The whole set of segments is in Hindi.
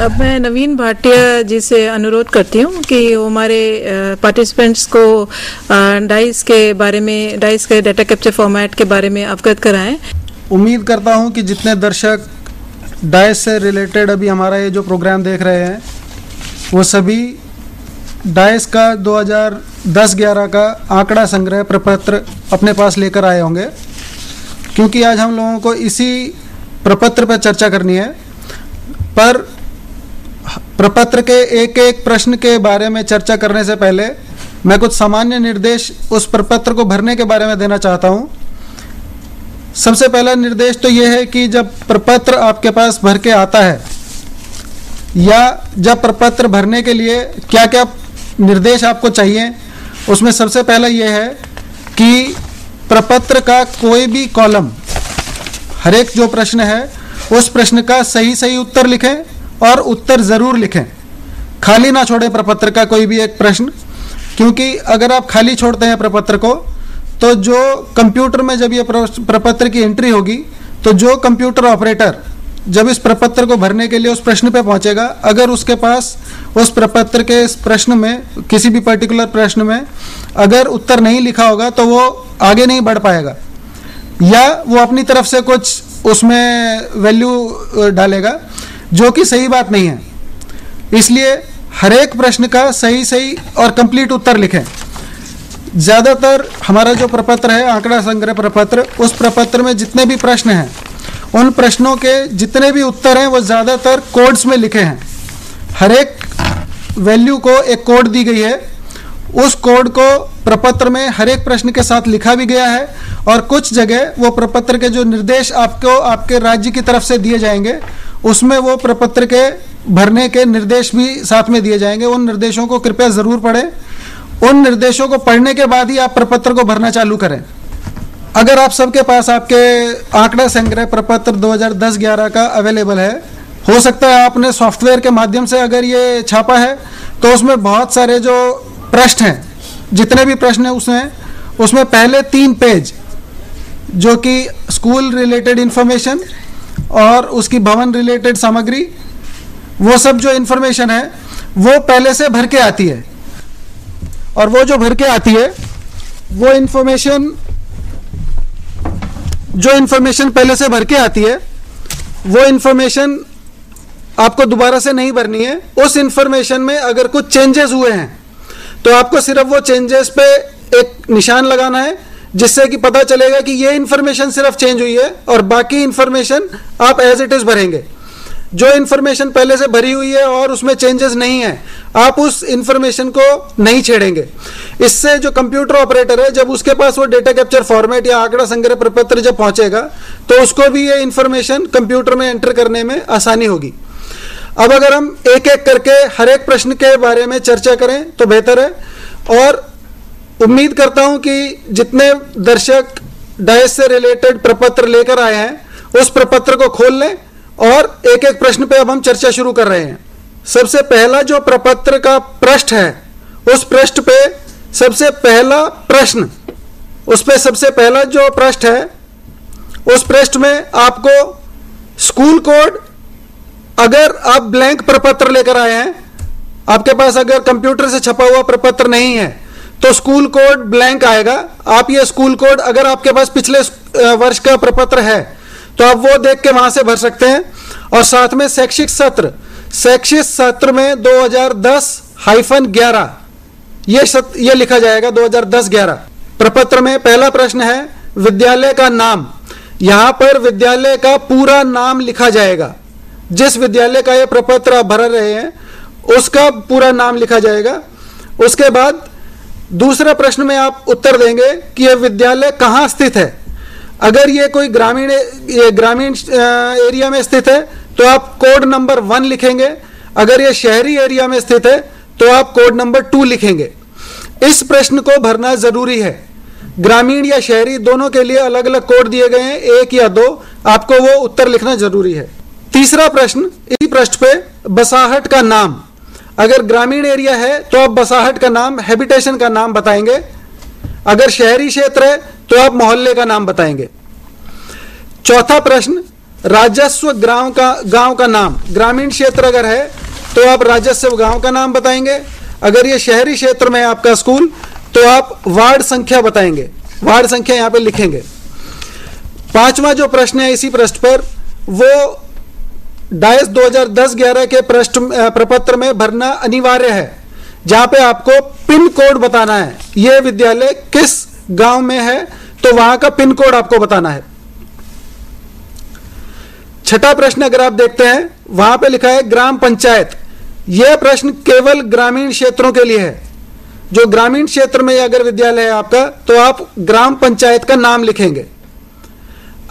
अब मैं नवीन भाटिया जी से अनुरोध करती हूँ कि वो हमारे पार्टिसिपेंट्स को डाइस के बारे में, डाइस के डाटा कैप्चर फॉर्मेट के बारे में अवगत कराएं। उम्मीद करता हूँ कि जितने दर्शक डाइस से रिलेटेड अभी हमारा ये जो प्रोग्राम देख रहे हैं वो सभी डाइस का 2010-11 का आंकड़ा संग्रह प्रपत्र अपने पास लेकर आए होंगे, क्योंकि आज हम लोगों को इसी प्रपत्र पर चर्चा करनी है। पर प्रपत्र के एक एक प्रश्न के बारे में चर्चा करने से पहले मैं कुछ सामान्य निर्देश उस प्रपत्र को भरने के बारे में देना चाहता हूं। सबसे पहला निर्देश तो यह है कि जब प्रपत्र आपके पास भर के आता है या जब प्रपत्र भरने के लिए क्या क्या निर्देश आपको चाहिए, उसमें सबसे पहला यह है कि प्रपत्र का कोई भी कॉलम, हर एक जो प्रश्न है उस प्रश्न का सही सही उत्तर लिखें और उत्तर ज़रूर लिखें। खाली ना छोड़ें प्रपत्र का कोई भी एक प्रश्न, क्योंकि अगर आप खाली छोड़ते हैं प्रपत्र को तो जो कंप्यूटर में जब ये प्रपत्र की एंट्री होगी तो जो कंप्यूटर ऑपरेटर जब इस प्रपत्र को भरने के लिए उस प्रश्न पे पहुंचेगा, अगर उसके पास उस प्रपत्र के इस प्रश्न में, किसी भी पर्टिकुलर प्रश्न में अगर उत्तर नहीं लिखा होगा तो वो आगे नहीं बढ़ पाएगा या वो अपनी तरफ से कुछ उसमें वैल्यू डालेगा, जो कि सही बात नहीं है। इसलिए हर एक प्रश्न का सही सही और कंप्लीट उत्तर लिखें। ज़्यादातर हमारा जो प्रपत्र है आंकड़ा संग्रह प्रपत्र, उस प्रपत्र में जितने भी प्रश्न हैं उन प्रश्नों के जितने भी उत्तर हैं वो ज़्यादातर कोड्स में लिखे हैं। हर एक वैल्यू को एक कोड दी गई है, उस कोड को प्रपत्र में हर एक प्रश्न के साथ लिखा भी गया है और कुछ जगह वो प्रपत्र के जो निर्देश आपको आपके राज्य की तरफ से दिए जाएंगे उसमें वो प्रपत्र के भरने के निर्देश भी साथ में दिए जाएंगे। उन निर्देशों को कृपया ज़रूर पढ़ें। उन निर्देशों को पढ़ने के बाद ही आप प्रपत्र को भरना चालू करें। अगर आप सबके पास आपके आंकड़ा संग्रह प्रपत्र 2010-11 का अवेलेबल है, हो सकता है आपने सॉफ्टवेयर के माध्यम से अगर ये छापा है तो उसमें बहुत सारे जो प्रश्न हैं, जितने भी प्रश्न हैं उसमें पहले 3 पेज जो कि स्कूल रिलेटेड इंफॉर्मेशन और उसकी भवन रिलेटेड सामग्री, वो सब जो इंफॉर्मेशन है वो पहले से भर के आती है। और वो जो भर के आती है वो इंफॉर्मेशन, जो इंफॉर्मेशन पहले से भर के आती है वो इंफॉर्मेशन आपको दोबारा से नहीं भरनी है। उस इंफॉर्मेशन में अगर कुछ चेंजेस हुए हैं तो आपको सिर्फ वो चेंजेस पे एक निशान लगाना है, जिससे कि पता चलेगा कि ये इंफॉर्मेशन सिर्फ चेंज हुई है और बाकी इंफॉर्मेशन आप एज इट इज भरेंगे। जो इंफॉर्मेशन पहले से भरी हुई है और उसमें चेंजेस नहीं है, आप उस इंफॉर्मेशन को नहीं छेड़ेंगे। इससे जो कंप्यूटर ऑपरेटर है, जब उसके पास वो डेटा कैप्चर फॉर्मेट या आंकड़ा संग्रह प्रपत्र जब पहुंचेगा तो उसको भी ये इंफॉर्मेशन कंप्यूटर में एंटर करने में आसानी होगी। अब अगर हम एक एक करके हर एक प्रश्न के बारे में चर्चा करें तो बेहतर है। और उम्मीद करता हूं कि जितने दर्शक डाइस से रिलेटेड प्रपत्र लेकर आए हैं उस प्रपत्र को खोल लें और एक एक प्रश्न पे अब हम चर्चा शुरू कर रहे हैं। सबसे पहला जो प्रपत्र का पृष्ठ है, उस पृष्ठ पे सबसे पहला प्रश्न, उस पे सबसे पहला जो पृष्ठ है उस पृष्ठ में आपको स्कूल कोड, अगर आप ब्लैंक प्रपत्र लेकर आए हैं, आपके पास अगर कंप्यूटर से छपा हुआ प्रपत्र नहीं है तो स्कूल कोड ब्लैंक आएगा। आप ये स्कूल कोड, अगर आपके पास पिछले वर्ष का प्रपत्र है तो आप वो देख के वहां से भर सकते हैं। और साथ में शैक्षिक सत्र में 2010-11 ये लिखा जाएगा 2010-11। प्रपत्र में पहला प्रश्न है विद्यालय का नाम। यहां पर विद्यालय का पूरा नाम लिखा जाएगा। जिस विद्यालय का ये प्रपत्र आप भर रहे हैं उसका पूरा नाम लिखा जाएगा। उसके बाद दूसरा प्रश्न में आप उत्तर देंगे कि यह विद्यालय कहाँ स्थित है। अगर ये कोई ग्रामीण एरिया में स्थित है तो आप कोड नंबर 1 लिखेंगे। अगर ये शहरी एरिया में स्थित है तो आप कोड नंबर 2 लिखेंगे। इस प्रश्न को भरना जरूरी है। ग्रामीण या शहरी दोनों के लिए अलग अलग कोड दिए गए हैं, 1 या 2, आपको वो उत्तर लिखना जरूरी है। तीसरा प्रश्न, इसी पृष्ठ पे बसाहट का नाम। अगर ग्रामीण एरिया है तो आप बसाहट का नाम, हैबिटेशन का नाम बताएंगे। अगर शहरी क्षेत्र है तो आप मोहल्ले का नाम बताएंगे। चौथा प्रश्न, राजस्व गांव का नाम, ग्रामीण क्षेत्र अगर है तो आप राजस्व गांव का नाम बताएंगे। अगर ये शहरी क्षेत्र में है आपका स्कूल तो आप वार्ड संख्या बताएंगे, वार्ड संख्या यहां पे लिखेंगे। पांचवा जो प्रश्न है इसी पृष्ठ पर, वो डायस 2010-11 के प्रपत्र में भरना अनिवार्य है, जहां पे आपको पिन कोड बताना है। यह विद्यालय किस गांव में है तो वहां का पिन कोड आपको बताना है। छठा प्रश्न अगर आप देखते हैं, वहां पे लिखा है ग्राम पंचायत। यह प्रश्न केवल ग्रामीण क्षेत्रों के लिए है। जो ग्रामीण क्षेत्र में अगर विद्यालय है आपका तो आप ग्राम पंचायत का नाम लिखेंगे।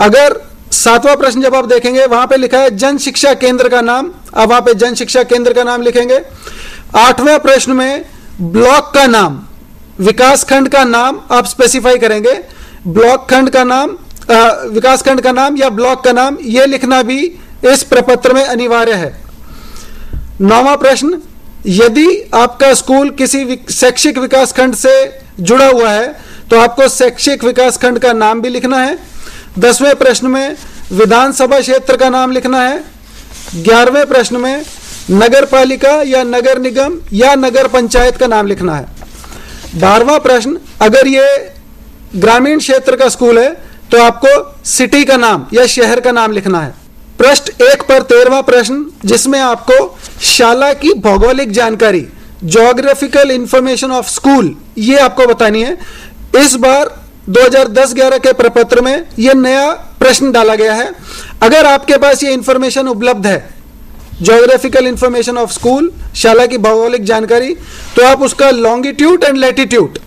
अगर सातवां प्रश्न जब आप देखेंगे, वहां पे लिखा है जन शिक्षा केंद्र का नाम, आप वहां पे जन शिक्षा केंद्र का नाम लिखेंगे। आठवें प्रश्न में ब्लॉक का नाम, विकास खंड का नाम आप स्पेसिफाई करेंगे। ब्लॉक खंड का नाम, विकास खंड का नाम या ब्लॉक का नाम, यह लिखना भी इस प्रपत्र में अनिवार्य है। नौवां प्रश्न, यदि आपका स्कूल किसी शैक्षिक विकास खंड से जुड़ा हुआ है तो आपको शैक्षिक विकास खंड का नाम भी लिखना है। 10वें प्रश्न में विधानसभा क्षेत्र का नाम लिखना है। 11वें प्रश्न में नगर पालिका या नगर निगम या नगर पंचायत का नाम लिखना है। 12वां प्रश्न, अगर ये ग्रामीण क्षेत्र का स्कूल है तो आपको सिटी का नाम या शहर का नाम लिखना है। पृष्ठ 1 पर 13वां प्रश्न, जिसमें आपको शाला की भौगोलिक जानकारी, ज्योग्राफिकल इंफॉर्मेशन ऑफ स्कूल, ये आपको बतानी है। इस बार 2010-11 के प्रपत्र में यह नया प्रश्न डाला गया है। अगर आपके पास ये इंफॉर्मेशन उपलब्ध है, ज्योग्राफिकल इंफॉर्मेशन ऑफ स्कूल, शाला की भौगोलिक जानकारी, तो आप उसका लॉन्गिट्यूड एंड लैटिट्यूड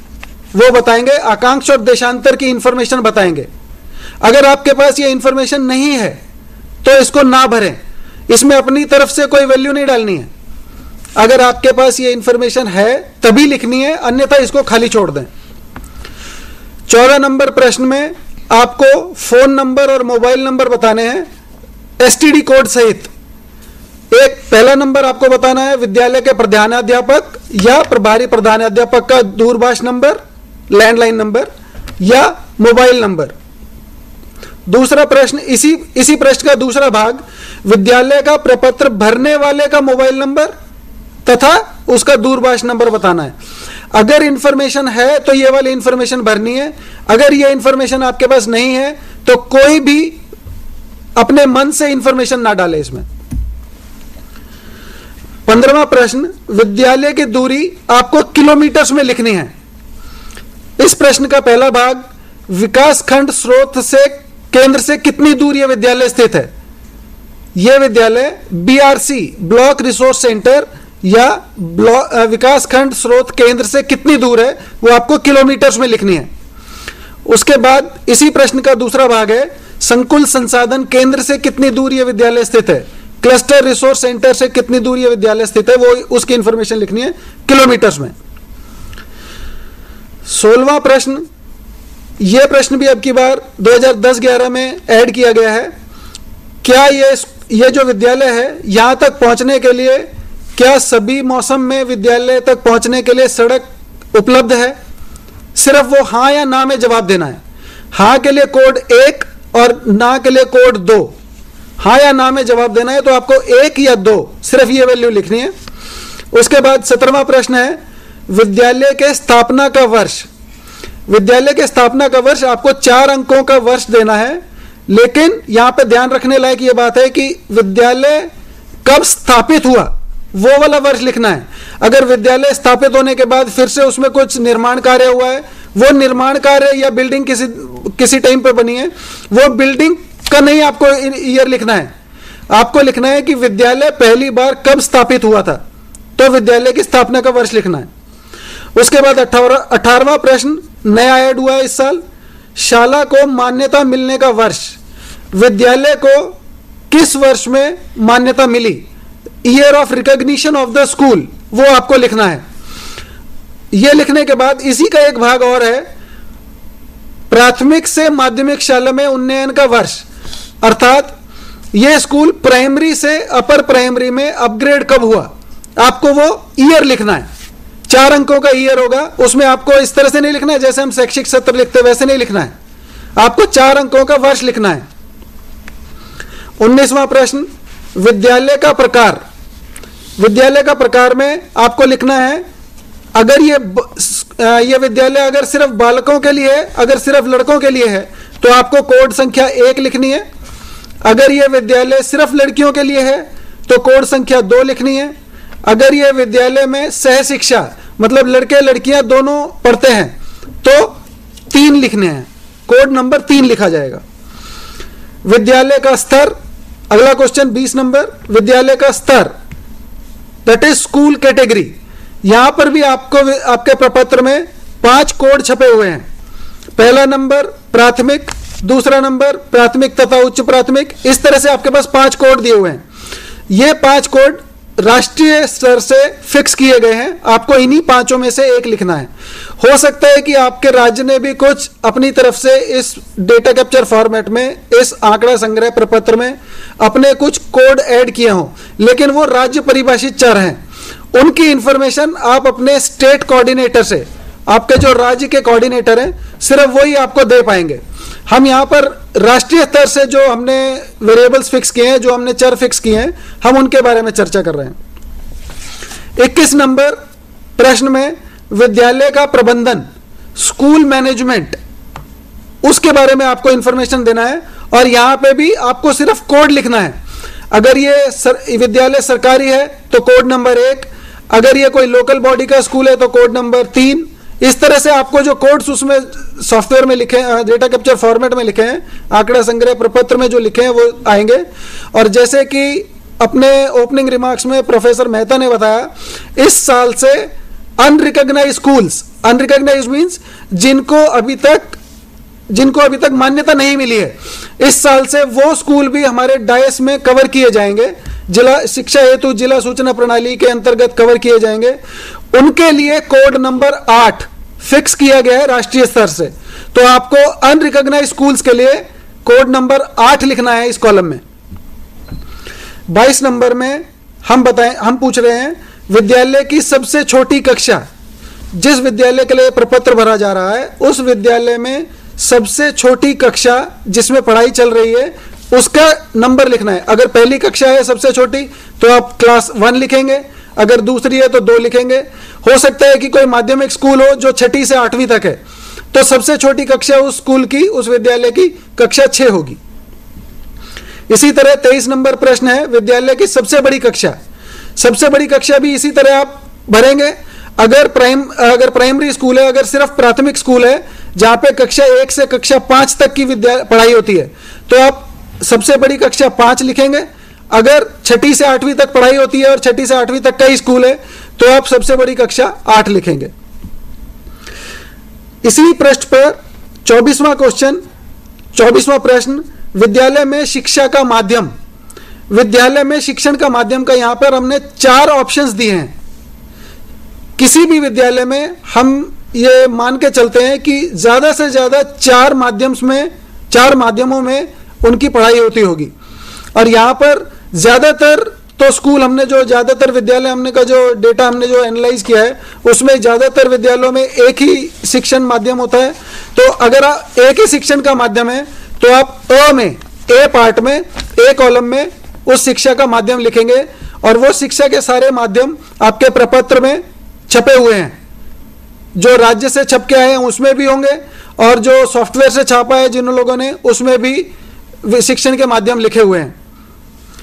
वो बताएंगे, अक्षांश और देशांतर की इंफॉर्मेशन बताएंगे। अगर आपके पास ये इंफॉर्मेशन नहीं है तो इसको ना भरें, इसमें अपनी तरफ से कोई वैल्यू नहीं डालनी है। अगर आपके पास ये इंफॉर्मेशन है तभी लिखनी है, अन्यथा इसको खाली छोड़ दें। 14 नंबर प्रश्न में आपको फोन नंबर और मोबाइल नंबर बताने हैं एसटीडी कोड सहित। एक पहला नंबर आपको बताना है विद्यालय के प्रधानाध्यापक या प्रभारी प्रधानाध्यापक का दूरभाष नंबर, लैंडलाइन नंबर या मोबाइल नंबर। दूसरा प्रश्न, इसी प्रश्न का दूसरा भाग, विद्यालय का प्रपत्र भरने वाले का मोबाइल नंबर तथा उसका दूरभाष नंबर बताना है। अगर इंफॉर्मेशन है तो ये वाली इंफॉर्मेशन भरनी है। अगर ये इंफॉर्मेशन आपके पास नहीं है तो कोई भी अपने मन से इंफॉर्मेशन ना डाले इसमें। 15वां प्रश्न, विद्यालय की दूरी आपको किलोमीटर्स में लिखनी है। इस प्रश्न का पहला भाग, विकास खंड स्रोत से केंद्र से कितनी दूर यह विद्यालय स्थित है। यह विद्यालय बीआरसी, ब्लॉक रिसोर्स सेंटर या विकास खंड स्रोत केंद्र से कितनी दूर है, वो आपको किलोमीटर्स में लिखनी है। उसके बाद इसी प्रश्न का दूसरा भाग है, संकुल संसाधन केंद्र से कितनी दूर यह विद्यालय स्थित है, क्लस्टर रिसोर्स सेंटर से कितनी दूर यह विद्यालय स्थित है, वो उसकी इंफॉर्मेशन लिखनी है किलोमीटर्स में। 16वां प्रश्न, यह प्रश्न भी अब की बार 2010-11 में ऐड किया गया है। क्या यह जो विद्यालय है यहां तक पहुंचने के लिए, क्या सभी मौसम में विद्यालय तक पहुंचने के लिए सड़क उपलब्ध है? सिर्फ वो हां या ना में जवाब देना है। हां के लिए कोड 1 और ना के लिए कोड 2। हां या ना में जवाब देना है तो आपको 1 या 2 सिर्फ ये वैल्यू लिखनी है। उसके बाद 17वां प्रश्न है, विद्यालय के स्थापना का वर्ष। विद्यालय के स्थापना का वर्ष आपको 4 अंकों का वर्ष देना है, लेकिन यहां पे ध्यान रखने लायक ये बात है कि विद्यालय कब स्थापित हुआ वो वाला वर्ष लिखना है। अगर विद्यालय स्थापित होने के बाद फिर से उसमें कुछ निर्माण कार्य हुआ है, वो निर्माण कार्य या बिल्डिंग किसी टाइम पे बनी है, वो बिल्डिंग का नहीं आपको ईयर लिखना है। आपको लिखना है कि विद्यालय पहली बार कब स्थापित हुआ था, तो विद्यालय की स्थापना का वर्ष लिखना है। उसके बाद 18वां प्रश्न नया ऐड हुआ है इस साल, शाला को मान्यता मिलने का वर्ष। विद्यालय को किस वर्ष में मान्यता मिली, year of recognition of the school, वो आपको लिखना है। यह लिखने के बाद इसी का एक भाग और है, प्राथमिक से माध्यमिक शाला में उन्नयन का वर्ष, अर्थात यह स्कूल प्राइमरी से अपर प्राइमरी में अपग्रेड कब हुआ, आपको वो ईयर लिखना है। 4 अंकों का ईयर होगा, उसमें आपको इस तरह से नहीं लिखना है जैसे हम शैक्षिक सत्र लिखते हैं, वैसे नहीं लिखना है। आपको 4 अंकों का वर्ष लिखना है। 19वां प्रश्न, विद्यालय का प्रकार। विद्यालय का प्रकार में आपको लिखना है, अगर ये विद्यालय अगर सिर्फ बालकों के लिए है, अगर सिर्फ लड़कों के लिए है तो आपको कोड संख्या 1 लिखनी है। अगर ये विद्यालय सिर्फ लड़कियों के लिए है तो कोड संख्या 2 लिखनी है। अगर ये विद्यालय में सह शिक्षा मतलब लड़के लड़कियां दोनों पढ़ते हैं तो 3 लिखने हैं, कोड नंबर 3 लिखा जाएगा। विद्यालय का स्तर, अगला क्वेश्चन 20 नंबर, विद्यालय का स्तर दैट इज स्कूल कैटेगरी। यहां पर भी आपको आपके प्रपत्र में 5 कोड छपे हुए हैं। पहला नंबर प्राथमिक, दूसरा नंबर प्राथमिक तथा उच्च प्राथमिक, इस तरह से आपके पास 5 कोड दिए हुए हैं। ये 5 कोड राष्ट्रीय स्तर से फिक्स किए गए हैं, आपको इन्हीं 5 में से एक लिखना है। हो सकता है कि आपके राज्य ने भी कुछ अपनी तरफ से इस डेटा कैप्चर फॉर्मेट में, इस आंकड़ा संग्रह प्रपत्र में अपने कुछ कोड ऐड किए हों, लेकिन वो राज्य परिभाषित चर हैं। उनकी इंफॉर्मेशन आप अपने स्टेट कोऑर्डिनेटर से, आपके जो राज्य के कोऑर्डिनेटर हैं, सिर्फ वही आपको दे पाएंगे। हम यहाँ पर राष्ट्रीय स्तर से जो हमने वेरिएबल्स फिक्स किए हैं, जो हमने चर फिक्स किए हैं, हम उनके बारे में चर्चा कर रहे हैं। 21 नंबर प्रश्न में विद्यालय का प्रबंधन, स्कूल मैनेजमेंट, उसके बारे में आपको इंफॉर्मेशन देना है और यहाँ पे भी आपको सिर्फ कोड लिखना है। अगर ये विद्यालय सरकारी है तो कोड नंबर 1, अगर ये कोई लोकल बॉडी का स्कूल है तो कोड नंबर 3। इस तरह से आपको जो कोड्स उसमें सॉफ्टवेयर में लिखे हैं, डेटा कैप्चर फॉर्मेट में लिखे हैं, आंकड़ा संग्रह प्रपत्र में जो लिखे हैं वो आएंगे। और जैसे कि अपने ओपनिंग रिमार्क्स में प्रोफेसर मेहता ने बताया, इस साल से अनरिकॉग्नाइज्ड स्कूल्स, अनरिकॉग्नाइज्ड मींस जिनको अभी तक मान्यता नहीं मिली है, इस साल से वो स्कूल भी हमारे डायस में कवर किए जाएंगे, जिला शिक्षा हेतु जिला सूचना प्रणाली के अंतर्गत कवर किए जाएंगे। उनके लिए कोड नंबर 8 फिक्स किया गया है राष्ट्रीय स्तर से। तो आपको अनरिकॉग्नाइज्ड स्कूल्स के लिए कोड नंबर 8 लिखना है इस कॉलम में। 22 नंबर में हम पूछ रहे हैं विद्यालय की सबसे छोटी कक्षा। जिस विद्यालय के लिए प्रपत्र भरा जा रहा है उस विद्यालय में सबसे छोटी कक्षा जिसमें पढ़ाई चल रही है उसका नंबर लिखना है। अगर पहली कक्षा है सबसे छोटी तो आप क्लास 1 लिखेंगे, अगर दूसरी है तो 2 लिखेंगे। हो सकता है कि कोई माध्यमिक स्कूल हो जो 6ठी से 8वीं तक है, तो सबसे छोटी कक्षा उस स्कूल की, उस विद्यालय की कक्षा 6 होगी। इसी तरह 23 नंबर प्रश्न है विद्यालय की सबसे बड़ी कक्षा। सबसे बड़ी कक्षा भी इसी तरह आप भरेंगे। अगर प्राइमरी स्कूल है, अगर सिर्फ प्राथमिक स्कूल है जहां पे कक्षा 1 से कक्षा 5 तक की पढ़ाई होती है तो आप सबसे बड़ी कक्षा 5 लिखेंगे। अगर 6ठी से 8वीं तक पढ़ाई होती है और 6ठी से 8वीं तक का ही स्कूल है तो आप सबसे बड़ी कक्षा 8 लिखेंगे। इसी पृष्ठ पर 24वां क्वेश्चन, 24वां प्रश्न, विद्यालय में शिक्षा का माध्यम। विद्यालय में शिक्षण का माध्यम का यहां पर हमने 4 ऑप्शंस दिए हैं। किसी भी विद्यालय में हम ये मान के चलते हैं कि ज्यादा से ज्यादा 4 माध्यमों में उनकी पढ़ाई होती होगी। और यहां पर ज्यादातर तो स्कूल हमने जो ज्यादातर विद्यालय हमने का जो डेटा हमने जो एनालाइज किया है उसमें ज्यादातर विद्यालयों में एक ही शिक्षण माध्यम होता है। तो अगर एक ही शिक्षण का माध्यम है तो आप ए पार्ट में, ए कॉलम में उस शिक्षा का माध्यम लिखेंगे और वो शिक्षा के सारे माध्यम आपके प्रपत्र में छपे हुए हैं। जो राज्य से छप के आए हैं उसमें भी होंगे और जो सॉफ्टवेयर से छापा है जिन लोगों ने उसमें भी शिक्षण के माध्यम लिखे हुए हैं।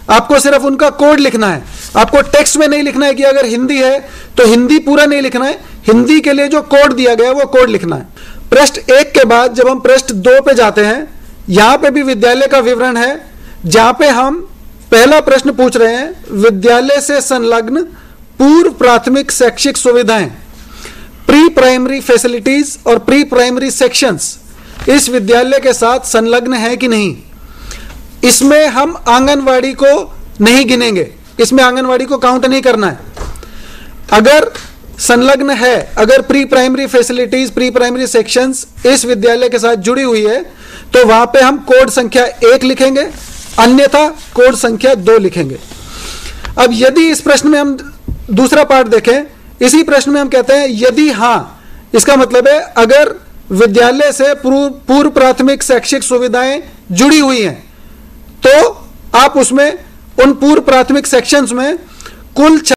आपको सिर्फ उनका कोड लिखना है, आपको टेक्स्ट में नहीं लिखना है कि अगर हिंदी है तो हिंदी पूरा नहीं लिखना है, हिंदी के लिए जो कोड दिया गया है वो कोड लिखना है। पृष्ठ 1 के बाद जब हम पृष्ठ 2 पे जाते हैं, यहां पे भी विद्यालय का विवरण है, जहां पे हम पहला प्रश्न पूछ रहे हैं, विद्यालय से संलग्न पूर्व प्राथमिक शैक्षिक सुविधाएं, प्री प्राइमरी फैसिलिटीज और प्री प्राइमरी सेक्शंस इस विद्यालय के साथ संलग्न है कि नहीं। इसमें हम आंगनवाड़ी को नहीं गिनेंगे, इसमें आंगनवाड़ी को काउंट नहीं करना है। अगर संलग्न है, अगर pre primary facilities, pre primary sections इस विद्यालय के साथ जुड़ी हुई है तो वहां पे हम कोड संख्या 1 लिखेंगे, अन्यथा कोड संख्या 2 लिखेंगे। अब यदि इस प्रश्न में हम दूसरा पार्ट देखें, इसी प्रश्न में हम कहते हैं यदि हां, इसका मतलब है अगर विद्यालय से पूर्व प्राथमिक शैक्षिक सुविधाएं जुड़ी हुई हैं तो आप उसमें उन पूर्व प्राथमिक सेक्शंस में कुल